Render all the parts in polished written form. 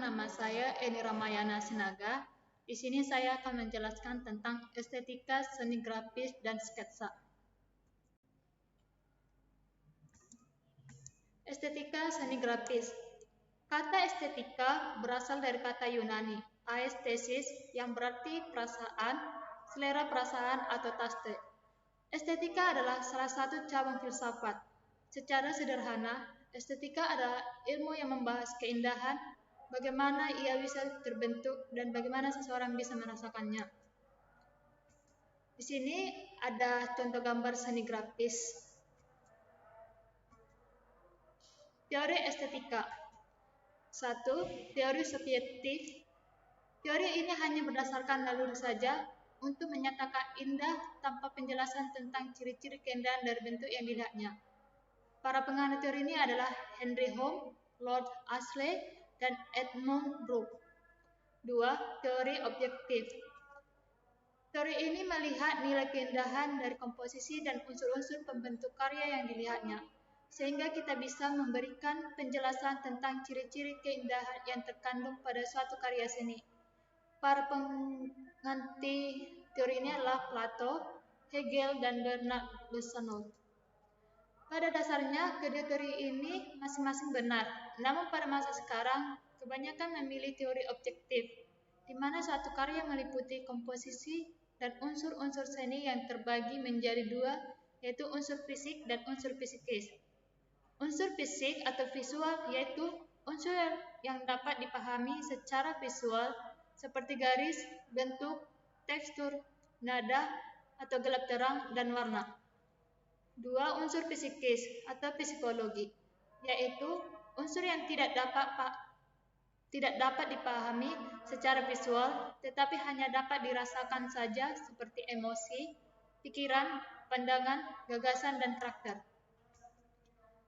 nama saya Eni Ramayana Sinaga. Di sini saya akan menjelaskan tentang estetika seni grafis dan sketsa. Estetika seni grafis. Kata estetika berasal dari kata Yunani, aesthesis, yang berarti perasaan, selera perasaan atau taste. Estetika adalah salah satu cabang filsafat. Secara sederhana, estetika adalah ilmu yang membahas keindahan, bagaimana ia bisa terbentuk, dan bagaimana seseorang bisa merasakannya. Di sini ada contoh gambar seni grafis. Teori estetika. 1. Teori subjektif. Teori ini hanya berdasarkan naluri saja untuk menyatakan indah tanpa penjelasan tentang ciri-ciri keindahan dari bentuk yang dilihatnya. Para penganut teori ini adalah Henry Home, Lord Ashley, dan Edmund Burke. 2. Teori objektif. Teori ini melihat nilai keindahan dari komposisi dan unsur-unsur pembentuk karya yang dilihatnya, sehingga kita bisa memberikan penjelasan tentang ciri-ciri keindahan yang terkandung pada suatu karya seni. Para penganti teori ini adalah Plato, Hegel, dan Bernard Lussano. Pada dasarnya, kedua teori ini masing-masing benar, namun pada masa sekarang, kebanyakan memilih teori objektif, di mana suatu karya meliputi komposisi dan unsur-unsur seni yang terbagi menjadi dua, yaitu unsur fisik dan unsur psikis. Unsur fisik atau visual yaitu unsur yang dapat dipahami secara visual, seperti garis, bentuk, tekstur, nada, atau gelap terang, dan warna. 2. Unsur psikis atau psikologi, yaitu unsur yang tidak dapat dipahami secara visual, tetapi hanya dapat dirasakan saja, seperti emosi, pikiran, pandangan, gagasan, dan karakter.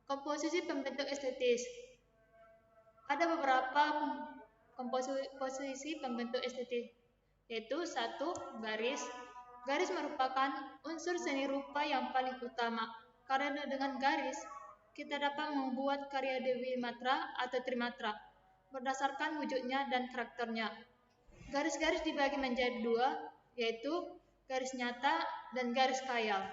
Komposisi pembentuk estetis. Ada beberapa komposisi pembentuk estetis, yaitu 1. Garis. Garis merupakan unsur seni rupa yang paling utama, karena dengan garis, kita dapat membuat karya Dewi Matra atau Trimatra, berdasarkan wujudnya dan karakternya. Garis-garis dibagi menjadi dua, yaitu garis nyata dan garis khayal.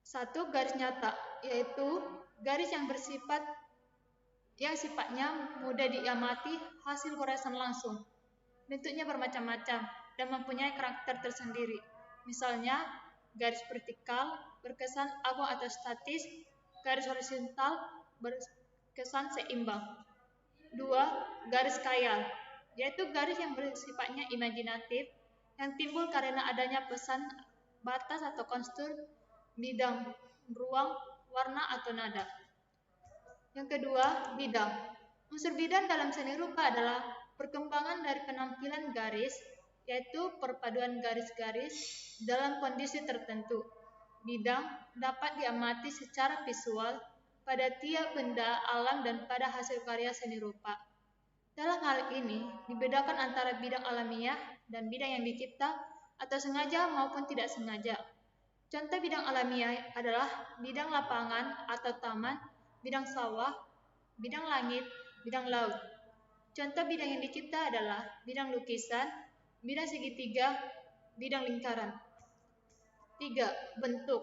1. Garis nyata, yaitu garis yang sifatnya mudah diamati, hasil goresan langsung. Bentuknya bermacam-macam dan mempunyai karakter tersendiri. Misalnya, garis vertikal berkesan agung atau statis, garis horizontal berkesan seimbang. 2. Garis khayal, yaitu garis yang bersifatnya imajinatif, yang timbul karena adanya pesan, batas atau konstur, bidang, ruang, warna atau nada. Yang kedua, bidang. Unsur bidang dalam seni rupa adalah perkembangan dari penampilan garis, yaitu perpaduan garis-garis dalam kondisi tertentu. Bidang dapat diamati secara visual pada tiap benda alam dan pada hasil karya seni rupa. Dalam hal ini, dibedakan antara bidang alamiah dan bidang yang dicipta atau sengaja maupun tidak sengaja. Contoh bidang alamiah adalah bidang lapangan atau taman, bidang sawah, bidang langit, bidang laut. Contoh bidang yang dicipta adalah bidang lukisan, bidang segitiga, bidang lingkaran. 3. Bentuk.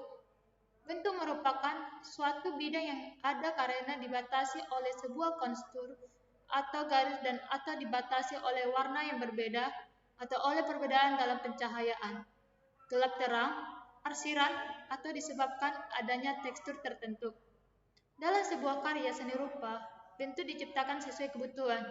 Bentuk merupakan suatu bidang yang ada karena dibatasi oleh sebuah konstur atau garis dan atau dibatasi oleh warna yang berbeda atau oleh perbedaan dalam pencahayaan, gelap terang, arsiran, atau disebabkan adanya tekstur tertentu. Dalam sebuah karya seni rupa, bentuk diciptakan sesuai kebutuhan,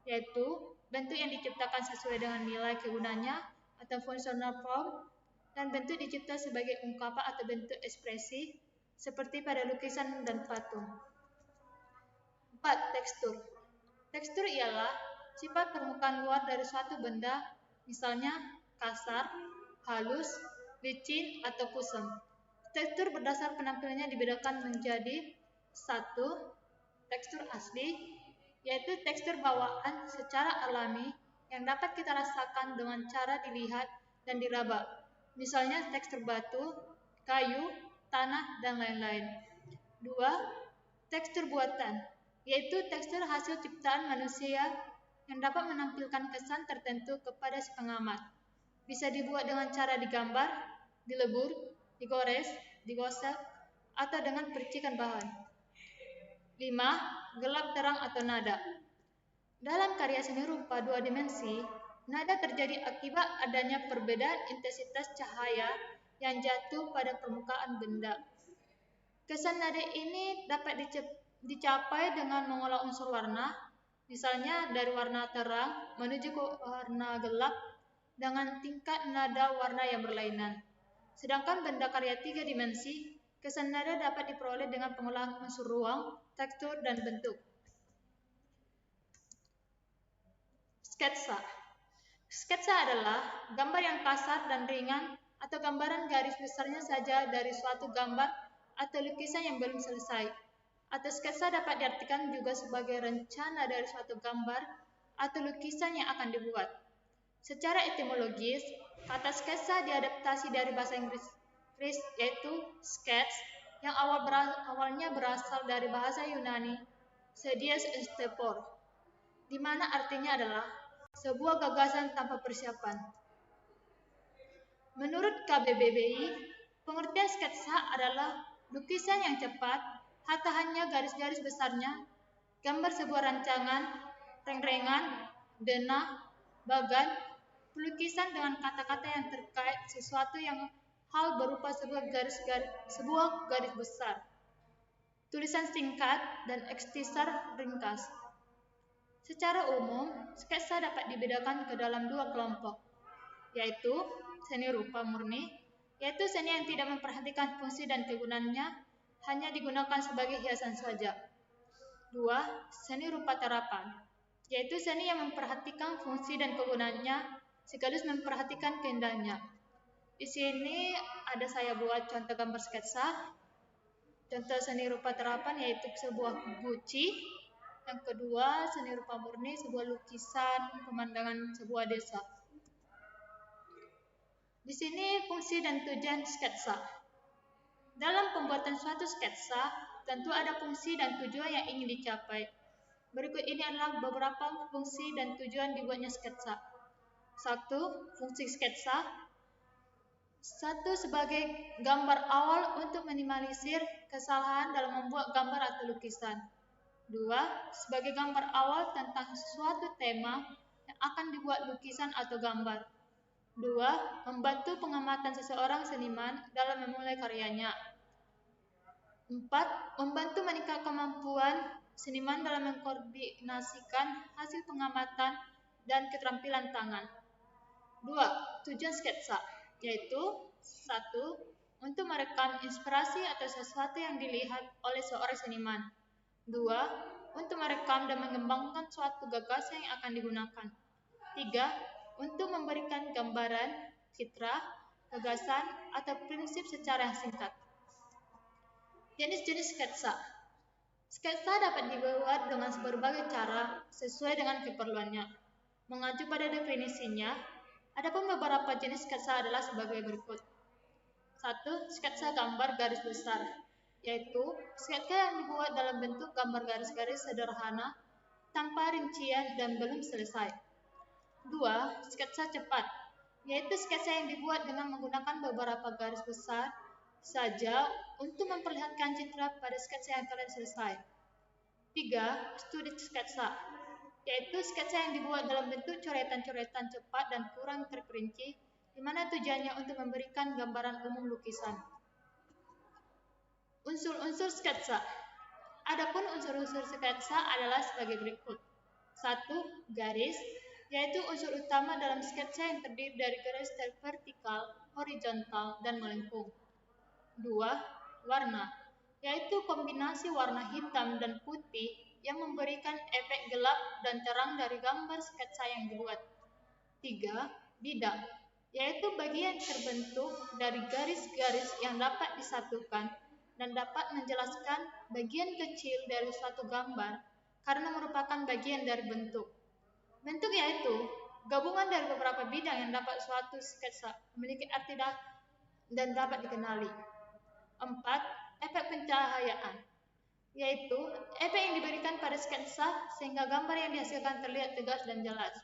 yaitu bentuk yang diciptakan sesuai dengan nilai kegunaannya atau functional form, dan bentuk dicipta sebagai ungkapan atau bentuk ekspresi, seperti pada lukisan dan patung. 4. Tekstur. Tekstur ialah sifat permukaan luar dari suatu benda, misalnya kasar, halus, licin, atau kusam. Tekstur berdasar penampilannya dibedakan menjadi 1. Tekstur asli, yaitu tekstur bawaan secara alami yang dapat kita rasakan dengan cara dilihat dan diraba. Misalnya tekstur batu, kayu, tanah, dan lain-lain. 2. Tekstur buatan, yaitu tekstur hasil ciptaan manusia yang dapat menampilkan kesan tertentu kepada si pengamat. Bisa dibuat dengan cara digambar, dilebur, digores, digosok, atau dengan percikan bahan. 5. Gelap terang atau nada. Dalam karya seni rupa dua dimensi, nada terjadi akibat adanya perbedaan intensitas cahaya yang jatuh pada permukaan benda. Kesan nada ini dapat dicapai dengan mengolah unsur warna, misalnya dari warna terang menuju ke warna gelap dengan tingkat nada warna yang berlainan. Sedangkan benda karya tiga dimensi, kesan nada dapat diperoleh dengan pengolahan unsur ruang, tekstur, dan bentuk. Sketsa. Sketsa adalah gambar yang kasar dan ringan atau gambaran garis besarnya saja dari suatu gambar atau lukisan yang belum selesai. Atau sketsa dapat diartikan juga sebagai rencana dari suatu gambar atau lukisan yang akan dibuat. Secara etimologis, kata sketsa diadaptasi dari bahasa Inggris yaitu sketch yang awalnya berasal dari bahasa Yunani schedias stepor, di mana artinya adalah sebuah gagasan tanpa persiapan. Menurut KBBI, pengertian sketsa adalah lukisan yang cepat, hatta hanya garis-garis besarnya, gambar sebuah rancangan, reng-rengan, denah, bagan, pelukisan dengan kata-kata yang terkait sesuatu yang hal berupa sebuah garis besar, tulisan singkat, dan ikhtisar ringkas. Secara umum, sketsa dapat dibedakan ke dalam dua kelompok, yaitu seni rupa murni, yaitu seni yang tidak memperhatikan fungsi dan kegunaannya, hanya digunakan sebagai hiasan saja. 2. Seni rupa terapan, yaitu seni yang memperhatikan fungsi dan kegunaannya, sekaligus memperhatikan keindahannya. Di sini ada saya buat contoh gambar sketsa. Contoh seni rupa terapan yaitu sebuah guci. Yang kedua, seni rupa murni, sebuah lukisan pemandangan sebuah desa. Di sini fungsi dan tujuan sketsa. Dalam pembuatan suatu sketsa, tentu ada fungsi dan tujuan yang ingin dicapai. Berikut ini adalah beberapa fungsi dan tujuan dibuatnya sketsa. 1. Fungsi sketsa. 1. Sebagai gambar awal untuk minimalisir kesalahan dalam membuat gambar atau lukisan. 2. Sebagai gambar awal tentang suatu tema yang akan dibuat lukisan atau gambar. 2. Membantu pengamatan seseorang seniman dalam memulai karyanya. 4. Membantu meningkatkan kemampuan seniman dalam mengkoordinasikan hasil pengamatan dan keterampilan tangan. 2. Tujuan sketsa, yaitu 1. Untuk merekam inspirasi atau sesuatu yang dilihat oleh seorang seniman. 2. Untuk merekam dan mengembangkan suatu gagasan yang akan digunakan. 3. Untuk memberikan gambaran, citra, gagasan, atau prinsip secara singkat. Jenis-jenis sketsa. Sketsa dapat dibuat dengan berbagai cara sesuai dengan keperluannya. Mengacu pada definisinya, adapun beberapa jenis sketsa adalah sebagai berikut. 1. Sketsa gambar garis besar, yaitu sketsa yang dibuat dalam bentuk gambar garis-garis sederhana tanpa rincian dan belum selesai. 2. Sketsa cepat, yaitu sketsa yang dibuat dengan menggunakan beberapa garis besar saja untuk memperlihatkan citra pada sketsa yang telah selesai. 3. Studi sketsa, yaitu sketsa yang dibuat dalam bentuk coretan-coretan cepat dan kurang terperinci, di mana tujuannya untuk memberikan gambaran umum lukisan. Unsur-unsur sketsa. Adapun unsur-unsur sketsa adalah sebagai berikut. 1. Garis, yaitu unsur utama dalam sketsa yang terdiri dari garis vertikal, horizontal, dan melengkung. 2. Warna, yaitu kombinasi warna hitam dan putih yang memberikan efek gelap dan terang dari gambar sketsa yang dibuat. 3. Bidang, yaitu bagian terbentuk dari garis-garis yang dapat disatukan dan dapat menjelaskan bagian kecil dari suatu gambar karena merupakan bagian dari bentuk. Bentuk yaitu gabungan dari beberapa bidang yang dapat suatu sketsa memiliki arti dan dapat dikenali. 4. Efek pencahayaan. yaitu efek yang diberikan pada sketsa sehingga gambar yang dihasilkan terlihat tegas dan jelas.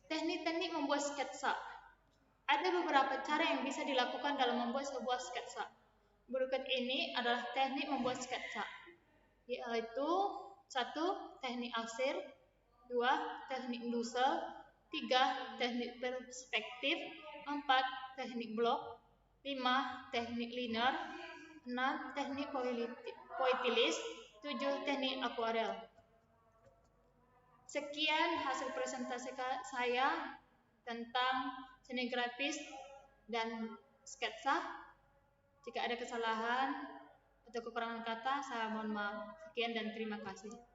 Teknik-teknik membuat sketsa. Ada beberapa cara yang bisa dilakukan dalam membuat sebuah sketsa. Berikut ini adalah teknik membuat sketsa, yaitu 1. Teknik arsir, 2. Teknik Dussel, 3. Teknik perspektif, 4. Teknik blok, 5. Teknik linear, 6. Teknik pointillis, 7. Teknik akuarel. Sekian hasil presentasi saya tentang seni grafis dan sketsa. Jika ada kesalahan atau kekurangan kata, saya mohon maaf. Sekian dan terima kasih.